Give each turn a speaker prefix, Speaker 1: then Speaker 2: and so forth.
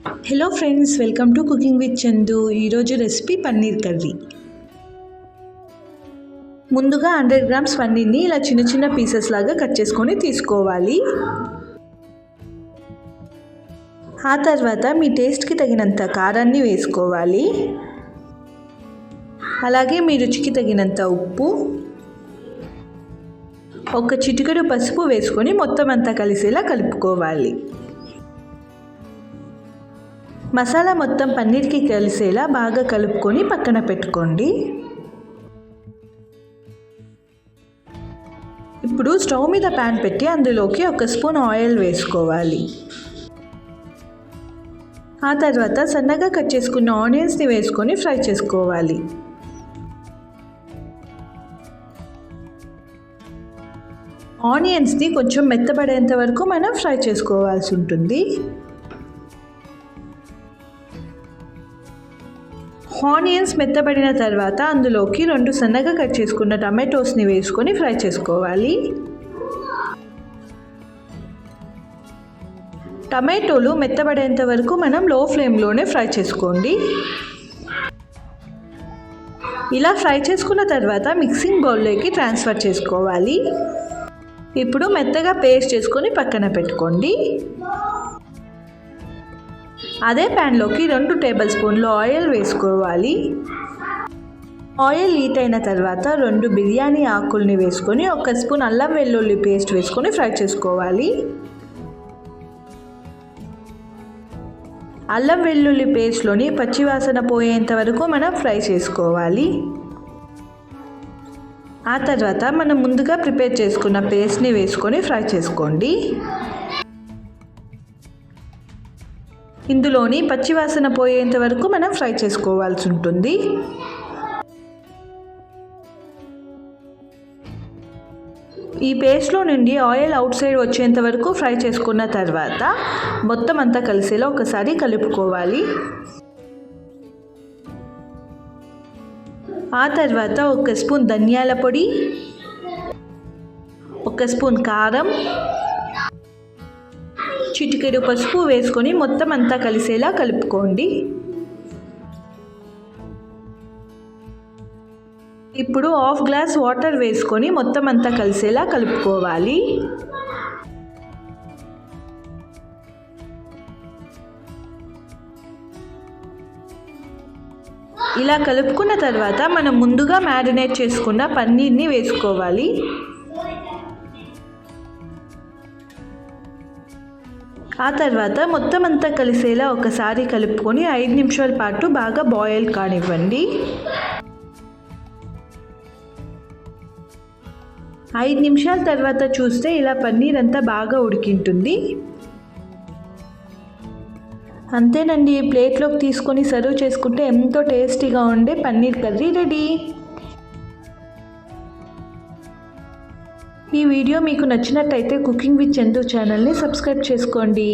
Speaker 1: Hello friends, welcome to cooking with Chandu. ఈరోజు recipe paneer curry. ముందుగా 100 grams పన్నీర్ని ఇలా చిన్న చిన్న పీసెస్ లాగా కట్ చేసుకొని తీసుకోవాలి. ఆ తర్వాత మీ టేస్ట్కి తగినంత కారాన్ని వేసుకోవాలి. అలాగే మీ రుచికి తగినంత ఉప్పు, ఒక చిటికెడు పసుపు వేసుకొని మొత్తం అంతా కలిసేలా కలుపుకోవాలి. మసాలా మొత్తం పన్నీర్కి కలిసేలా బాగా కలుపుకొని పక్కన పెట్టుకోండి. ఇప్పుడు స్టవ్ మీద ప్యాన్ పెట్టి అందులోకి 1 స్పూన్ ఆయిల్ వేసుకోవాలి. ఆ తర్వాత సన్నగా కట్ చేసుకున్న ఆనియన్స్ని వేసుకొని ఫ్రై చేసుకోవాలి. ఆనియన్స్ని కొంచెం మెత్తబడేంత వరకు మనం ఫ్రై చేసుకోవాల్సి ఉంటుంది. ఆనియన్స్ మెత్తబడిన తర్వాత అందులోకి 2 సన్నగా కట్ చేసుకున్న టమాటోస్ని వేసుకొని ఫ్రై చేసుకోవాలి. టమాటోలు మెత్తబడేంత వరకు మనం లో ఫ్లేమ్లోనే ఫ్రై చేసుకోండి. ఇలా ఫ్రై చేసుకున్న తర్వాత మిక్సింగ్ బౌల్లోకి ట్రాన్స్ఫర్ చేసుకోవాలి. ఇప్పుడు మెత్తగా పేస్ట్ చేసుకొని పక్కన పెట్టుకోండి. అదే ప్యాన్లోకి 2 టేబుల్ స్పూన్లు ఆయిల్ వేసుకోవాలి. ఆయిల్ హీట్ అయిన తర్వాత 2 బిర్యానీ ఆకుల్ని వేసుకొని 1 స్పూన్ అల్లం వెల్లుల్లి పేస్ట్ వేసుకొని ఫ్రై చేసుకోవాలి. అల్లం వెల్లుల్లి పేస్ట్లోని పచ్చివాసన పోయేంత వరకు మనం ఫ్రై చేసుకోవాలి. ఆ తర్వాత మనం ముందుగా ప్రిపేర్ చేసుకున్న పేస్ట్ని వేసుకొని ఫ్రై చేసుకోండి. ఇందులోని పచ్చివాసన పోయేంత వరకు మనం ఫ్రై చేసుకోవాల్సి ఉంటుంది. ఈ పేస్ట్లో నుండి ఆయిల్ అవుట్ సైడ్ వచ్చేంత వరకు ఫ్రై చేసుకున్న తర్వాత మొత్తం అంతా కలిసేలా ఒకసారి కలుపుకోవాలి. ఆ తర్వాత 1 స్పూన్ ధనియాల పొడి, 1 స్పూన్ కారం, చిటికెడు పసుపు వేసుకొని మొత్తం అంతా కలిసేలా కలుపుకోండి. ఇప్పుడు 1/2 గ్లాస్ వాటర్ వేసుకొని మొత్తం అంతా కలిసేలా కలుపుకోవాలి. ఇలా కలుపుకున్న తర్వాత మనం ముందుగా మ్యారినేట్ చేసుకున్న పన్నీర్ని వేసుకోవాలి. ఆ తర్వాత మొత్తం అంతా కలిసేలా ఒకసారి కలుపుకొని 5 నిమిషాల పాటు బాగా బాయిల్ కానివ్వండి. 5 నిమిషాల తర్వాత చూస్తే ఇలా పన్నీర్ అంతా బాగా ఉడికింటుంది. అంతేనండి, ప్లేట్లోకి తీసుకొని సర్వ్ చేసుకుంటే ఎంతో టేస్టీగా ఉండే పన్నీర్ కర్రీ రెడీ. ఈ వీడియో మీకు నచ్చినట్టయితే కుకింగ్ విత్ చందు ఛానల్ని సబ్స్క్రైబ్ చేసుకోండి.